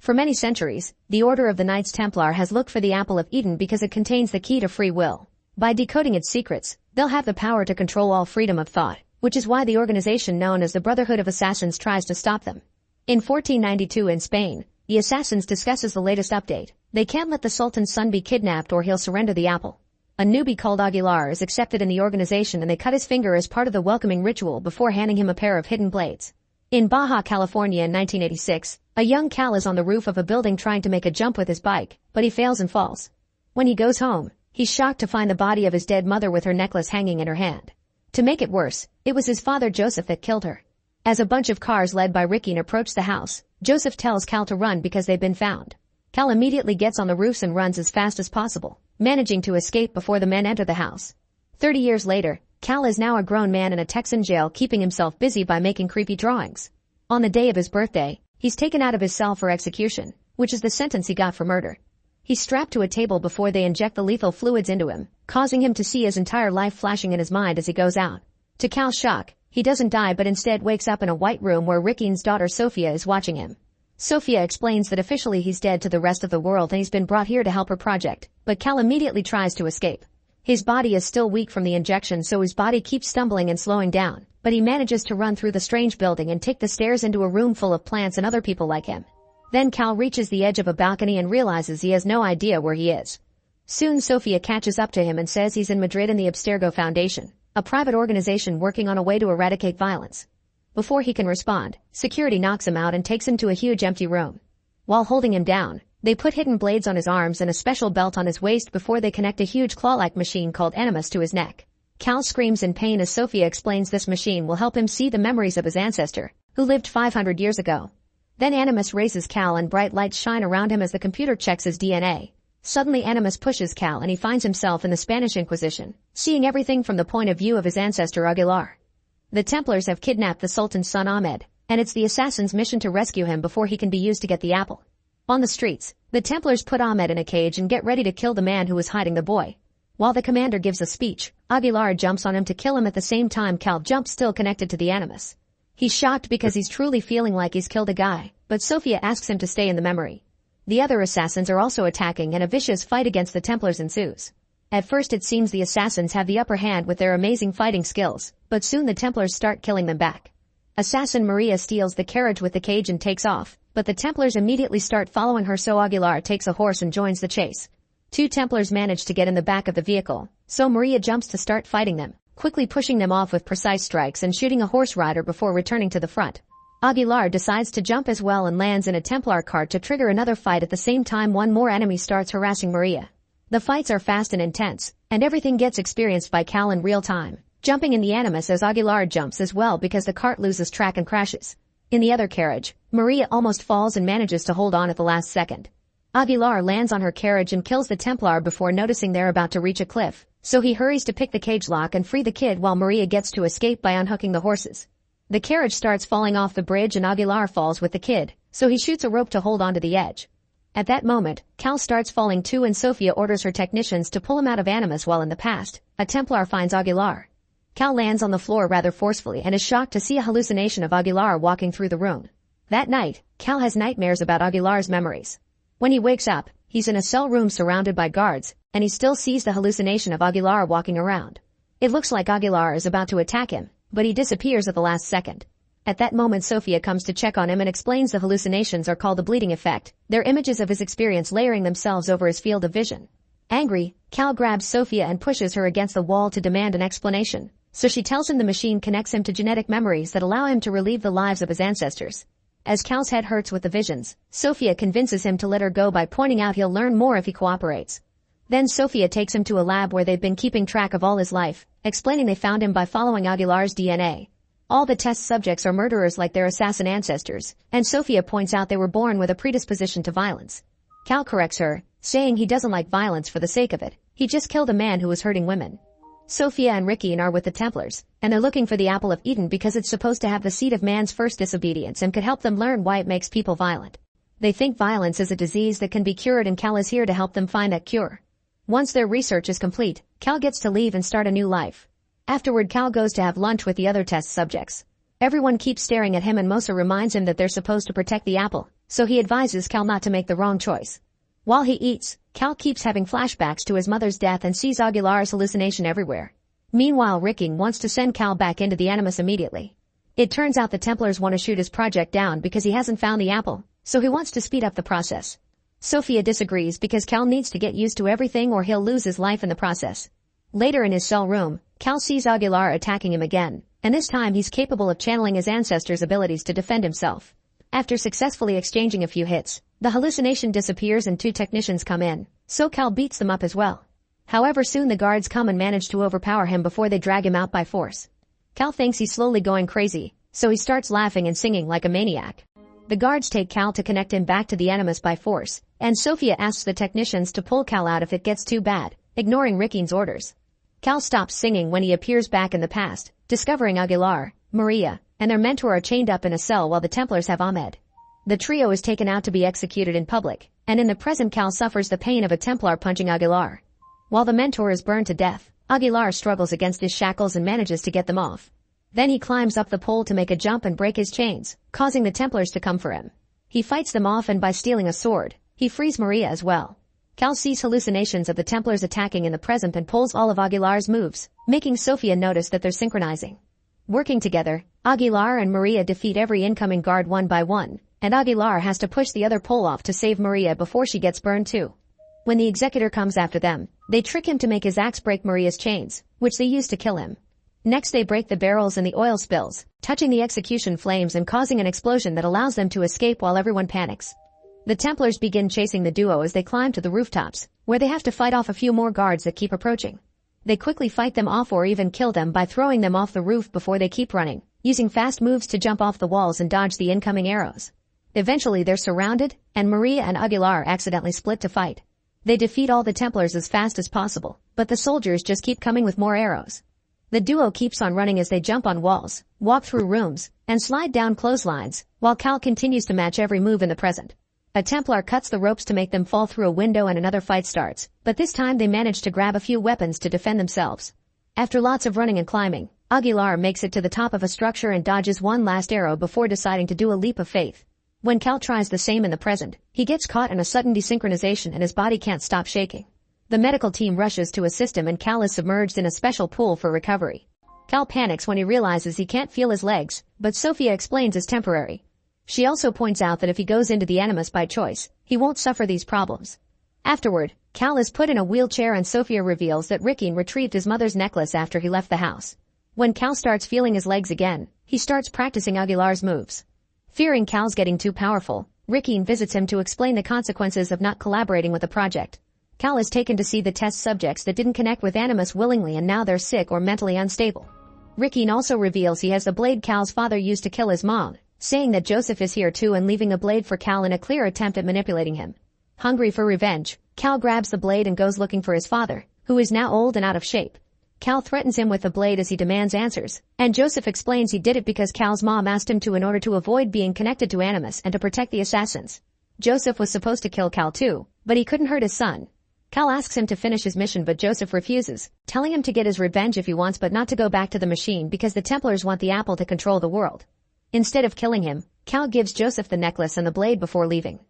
For many centuries, the Order of the Knights Templar has looked for the Apple of Eden because it contains the key to free will. By decoding its secrets, they'll have the power to control all freedom of thought, which is why the organization known as the Brotherhood of Assassins tries to stop them. In 1492 in Spain, the Assassins discusses the latest update. They can't let the Sultan's son be kidnapped or he'll surrender the apple. A newbie called Aguilar is accepted in the organization and they cut his finger as part of the welcoming ritual before handing him a pair of hidden blades. In Baja California in 1986, a young Cal is on the roof of a building trying to make a jump with his bike, but he fails and falls. When he goes home, he's shocked to find the body of his dead mother with her necklace hanging in her hand. To make it worse, it was his father Joseph that killed her. As a bunch of cars led by Ricky approach the house, Joseph tells Cal to run because they've been found. Cal immediately gets on the roofs and runs as fast as possible, managing to escape before the men enter the house. 30 years later, Cal is now a grown man in a Texan jail keeping himself busy by making creepy drawings. On the day of his birthday, he's taken out of his cell for execution, which is the sentence he got for murder. He's strapped to a table before they inject the lethal fluids into him, causing him to see his entire life flashing in his mind as he goes out. To Cal's shock, he doesn't die but instead wakes up in a white room where Ricky's daughter Sophia is watching him. Sophia explains that officially he's dead to the rest of the world and he's been brought here to help her project, but Cal immediately tries to escape. His body is still weak from the injection so his body keeps stumbling and slowing down, but he manages to run through the strange building and take the stairs into a room full of plants and other people like him. Then Cal reaches the edge of a balcony and realizes he has no idea where he is. Soon Sophia catches up to him and says he's in Madrid in the Abstergo Foundation, a private organization working on a way to eradicate violence. Before he can respond, security knocks him out and takes him to a huge empty room. While holding him down, they put hidden blades on his arms and a special belt on his waist before they connect a huge claw-like machine called Animus to his neck. Cal screams in pain as Sophia explains this machine will help him see the memories of his ancestor, who lived 500 years ago. Then Animus raises Cal and bright lights shine around him as the computer checks his DNA. Suddenly Animus pushes Cal and he finds himself in the Spanish Inquisition, seeing everything from the point of view of his ancestor Aguilar. The Templars have kidnapped the Sultan's son Ahmed, and it's the assassin's mission to rescue him before he can be used to get the apple. On the streets, the Templars put Ahmed in a cage and get ready to kill the man who was hiding the boy. While the commander gives a speech, Aguilar jumps on him to kill him at the same time Cal jumps still connected to the Animus. He's shocked because he's truly feeling like he's killed a guy, but Sophia asks him to stay in the memory. The other assassins are also attacking and a vicious fight against the Templars ensues. At first it seems the assassins have the upper hand with their amazing fighting skills, but soon the Templars start killing them back. Assassin Maria steals the carriage with the cage and takes off, but the Templars immediately start following her so Aguilar takes a horse and joins the chase. 2 Templars manage to get in the back of the vehicle, so Maria jumps to start fighting them, quickly pushing them off with precise strikes and shooting a horse rider before returning to the front. Aguilar decides to jump as well and lands in a Templar cart to trigger another fight at the same time one more enemy starts harassing Maria. The fights are fast and intense, and everything gets experienced by Cal in real time, jumping in the Animus as Aguilar jumps as well because the cart loses track and crashes. In the other carriage, Maria almost falls and manages to hold on at the last second. Aguilar lands on her carriage and kills the Templar before noticing they're about to reach a cliff, so he hurries to pick the cage lock and free the kid while Maria gets to escape by unhooking the horses. The carriage starts falling off the bridge and Aguilar falls with the kid, so he shoots a rope to hold onto the edge. At that moment, Cal starts falling too and Sophia orders her technicians to pull him out of Animus while in the past, a Templar finds Aguilar. Cal lands on the floor rather forcefully and is shocked to see a hallucination of Aguilar walking through the room. That night, Cal has nightmares about Aguilar's memories. When he wakes up, he's in a cell room surrounded by guards, and he still sees the hallucination of Aguilar walking around. It looks like Aguilar is about to attack him, but he disappears at the last second. At that moment Sophia comes to check on him and explains the hallucinations are called the bleeding effect. They're images of his experience layering themselves over his field of vision. Angry, Cal grabs Sophia and pushes her against the wall to demand an explanation, so she tells him the machine connects him to genetic memories that allow him to relive the lives of his ancestors. As Cal's head hurts with the visions, Sophia convinces him to let her go by pointing out he'll learn more if he cooperates. Then Sophia takes him to a lab where they've been keeping track of all his life, explaining they found him by following Aguilar's DNA. All the test subjects are murderers like their assassin ancestors, and Sophia points out they were born with a predisposition to violence. Cal corrects her, saying he doesn't like violence for the sake of it. He just killed a man who was hurting women. Sophia and Ricky are with the Templars, and they're looking for the Apple of Eden because it's supposed to have the seed of man's first disobedience and could help them learn why it makes people violent. They think violence is a disease that can be cured and Cal is here to help them find that cure. Once their research is complete, Cal gets to leave and start a new life. Afterward Cal goes to have lunch with the other test subjects. Everyone keeps staring at him and Mosa reminds him that they're supposed to protect the apple, so he advises Cal not to make the wrong choice. While he eats, Cal keeps having flashbacks to his mother's death and sees Aguilar's hallucination everywhere. Meanwhile, Ricky wants to send Cal back into the Animus immediately. It turns out the Templars want to shoot his project down because he hasn't found the apple, so he wants to speed up the process. Sophia disagrees because Cal needs to get used to everything or he'll lose his life in the process. Later in his cell room, Cal sees Aguilar attacking him again, and this time he's capable of channeling his ancestors' abilities to defend himself. After successfully exchanging a few hits, the hallucination disappears and 2 technicians come in, so Cal beats them up as well. However, soon the guards come and manage to overpower him before they drag him out by force. Cal thinks he's slowly going crazy, so he starts laughing and singing like a maniac. The guards take Cal to connect him back to the Animus by force, and Sophia asks the technicians to pull Cal out if it gets too bad, ignoring Ricky's orders. Cal stops singing when he appears back in the past, discovering Aguilar, Maria, and their mentor are chained up in a cell while the Templars have Ahmed. The trio is taken out to be executed in public, and in the present Cal suffers the pain of a Templar punching Aguilar. While the mentor is burned to death, Aguilar struggles against his shackles and manages to get them off. Then he climbs up the pole to make a jump and break his chains, causing the Templars to come for him. He fights them off and by stealing a sword, he frees Maria as well. Cal sees hallucinations of the Templars attacking in the present and pulls all of Aguilar's moves, making Sophia notice that they're synchronizing. Working together, Aguilar and Maria defeat every incoming guard one by one, and Aguilar has to push the other pole off to save Maria before she gets burned too. When the executor comes after them, they trick him to make his axe break Maria's chains, which they use to kill him. Next they break the barrels and the oil spills, touching the execution flames and causing an explosion that allows them to escape while everyone panics. The Templars begin chasing the duo as they climb to the rooftops, where they have to fight off a few more guards that keep approaching. They quickly fight them off or even kill them by throwing them off the roof before they keep running, using fast moves to jump off the walls and dodge the incoming arrows. Eventually they're surrounded, and Maria and Aguilar accidentally split to fight. They defeat all the Templars as fast as possible, but the soldiers just keep coming with more arrows. The duo keeps on running as they jump on walls, walk through rooms, and slide down clotheslines, while Cal continues to match every move in the present. A Templar cuts the ropes to make them fall through a window and another fight starts, but this time they manage to grab a few weapons to defend themselves. After lots of running and climbing, Aguilar makes it to the top of a structure and dodges one last arrow before deciding to do a leap of faith. When Cal tries the same in the present, he gets caught in a sudden desynchronization and his body can't stop shaking. The medical team rushes to assist him and Cal is submerged in a special pool for recovery. Cal panics when he realizes he can't feel his legs, but Sophia explains it's temporary. She also points out that if he goes into the Animus by choice, he won't suffer these problems. Afterward, Cal is put in a wheelchair and Sophia reveals that Ricky retrieved his mother's necklace after he left the house. When Cal starts feeling his legs again, he starts practicing Aguilar's moves. Fearing Cal's getting too powerful, Ricky visits him to explain the consequences of not collaborating with the project. Cal is taken to see the test subjects that didn't connect with Animus willingly and now they're sick or mentally unstable. Ricky also reveals he has the blade Cal's father used to kill his mom, saying that Joseph is here too and leaving a blade for Cal in a clear attempt at manipulating him. Hungry for revenge, Cal grabs the blade and goes looking for his father, who is now old and out of shape. Cal threatens him with the blade as he demands answers, and Joseph explains he did it because Cal's mom asked him to in order to avoid being connected to Animus and to protect the assassins. Joseph was supposed to kill Cal too, but he couldn't hurt his son. Cal asks him to finish his mission but Joseph refuses, telling him to get his revenge if he wants but not to go back to the machine because the Templars want the apple to control the world. Instead of killing him, Cal gives Joseph the necklace and the blade before leaving.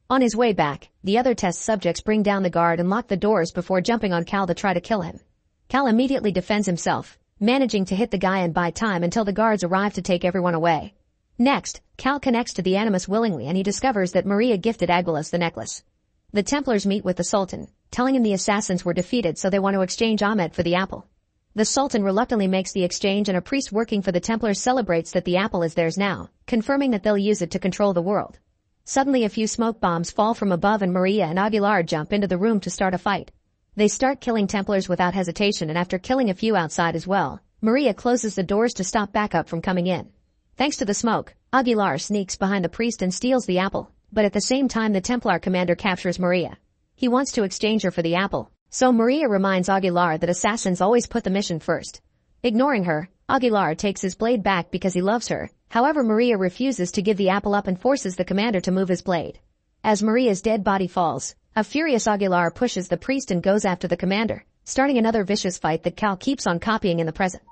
On his way back, the other test subjects bring down the guard and lock the doors before jumping on Cal to try to kill him. Cal immediately defends himself, managing to hit the guy and buy time until the guards arrive to take everyone away. Next, Cal connects to the Animus willingly and he discovers that Maria gifted Aguilas the necklace. The Templars meet with the Sultan, telling him the assassins were defeated so they want to exchange Ahmed for the apple. The Sultan reluctantly makes the exchange and a priest working for the Templars celebrates that the apple is theirs now, confirming that they'll use it to control the world. Suddenly a few smoke bombs fall from above and Maria and Aguilar jump into the room to start a fight. They start killing Templars without hesitation and after killing a few outside as well, Maria closes the doors to stop backup from coming in. Thanks to the smoke, Aguilar sneaks behind the priest and steals the apple, but at the same time the Templar commander captures Maria. He wants to exchange her for the apple, so Maria reminds Aguilar that assassins always put the mission first. Ignoring her, Aguilar takes his blade back because he loves her, however Maria refuses to give the apple up and forces the commander to move his blade. As Maria's dead body falls, a furious Aguilar pushes the priest and goes after the commander, starting another vicious fight that Cal keeps on copying in the present.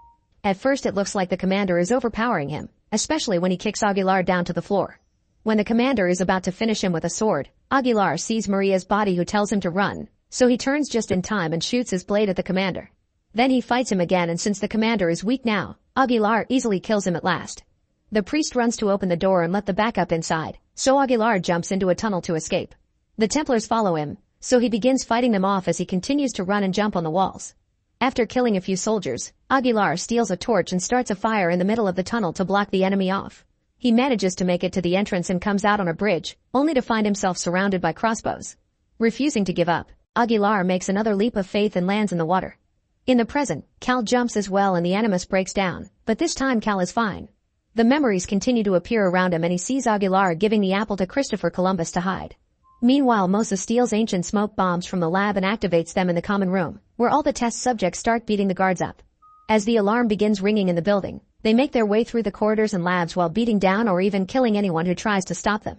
At first it looks like the commander is overpowering him, especially when he kicks Aguilar down to the floor. When the commander is about to finish him with a sword, Aguilar sees Maria's body who tells him to run, so he turns just in time and shoots his blade at the commander. Then he fights him again, and since the commander is weak now, Aguilar easily kills him at last. The priest runs to open the door and let the backup inside, so Aguilar jumps into a tunnel to escape. The Templars follow him, so he begins fighting them off as he continues to run and jump on the walls. After killing a few soldiers, Aguilar steals a torch and starts a fire in the middle of the tunnel to block the enemy off. He manages to make it to the entrance and comes out on a bridge, only to find himself surrounded by crossbows. Refusing to give up, Aguilar makes another leap of faith and lands in the water. In the present, Cal jumps as well and the animus breaks down, but this time Cal is fine. The memories continue to appear around him and he sees Aguilar giving the apple to Christopher Columbus to hide. Meanwhile, Mosa steals ancient smoke bombs from the lab and activates them in the common room, where all the test subjects start beating the guards up. As the alarm begins ringing in the building, they make their way through the corridors and labs while beating down or even killing anyone who tries to stop them.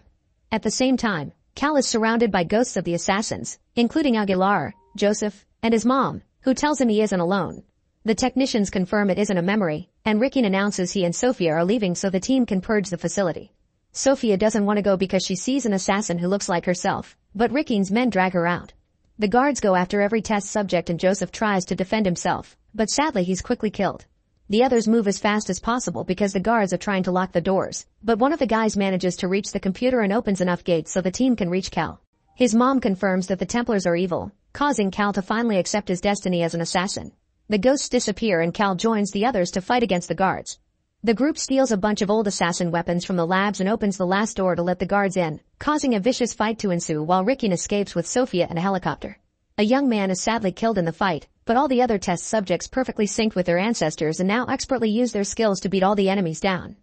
At the same time, Cal is surrounded by ghosts of the assassins, including Aguilar, Joseph, and his mom, who tells him he isn't alone. The technicians confirm it isn't a memory, and Rickeen announces he and Sophia are leaving so the team can purge the facility. Sophia doesn't want to go because she sees an assassin who looks like herself, but Rickeen's men drag her out. The guards go after every test subject and Joseph tries to defend himself, but sadly he's quickly killed. The others move as fast as possible because the guards are trying to lock the doors, but one of the guys manages to reach the computer and opens enough gates so the team can reach Cal. His mom confirms that the Templars are evil, causing Cal to finally accept his destiny as an assassin. The ghosts disappear and Cal joins the others to fight against the guards. The group steals a bunch of old assassin weapons from the labs and opens the last door to let the guards in, causing a vicious fight to ensue while Rickeen escapes with Sophia in a helicopter. A young man is sadly killed in the fight, but all the other test subjects perfectly synced with their ancestors and now expertly use their skills to beat all the enemies down.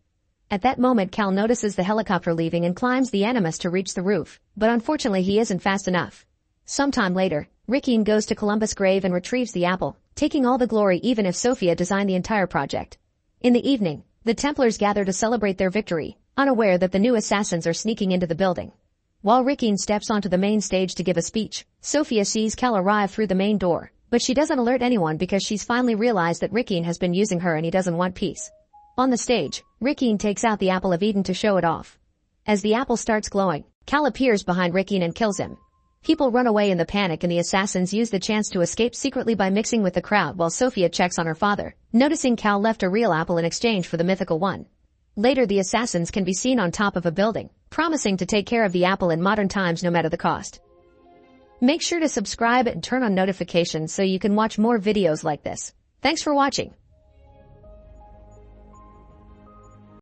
At that moment Cal notices the helicopter leaving and climbs the animus to reach the roof, but unfortunately he isn't fast enough. Sometime later, Rickeen goes to Columbus' grave and retrieves the apple, taking all the glory even if Sophia designed the entire project. In the evening, the Templars gather to celebrate their victory, unaware that the new assassins are sneaking into the building. While Rickeen steps onto the main stage to give a speech, Sophia sees Cal arrive through the main door, but she doesn't alert anyone because she's finally realized that Rickeen has been using her and he doesn't want peace. On the stage, Rickeen takes out the apple of Eden to show it off. As the apple starts glowing, Cal appears behind Rickeen and kills him. People run away in the panic and the assassins use the chance to escape secretly by mixing with the crowd while Sophia checks on her father, noticing Cal left a real apple in exchange for the mythical one. Later the assassins can be seen on top of a building, promising to take care of the apple in modern times no matter the cost. Make sure to subscribe and turn on notifications so you can watch more videos like this. Thanks for watching.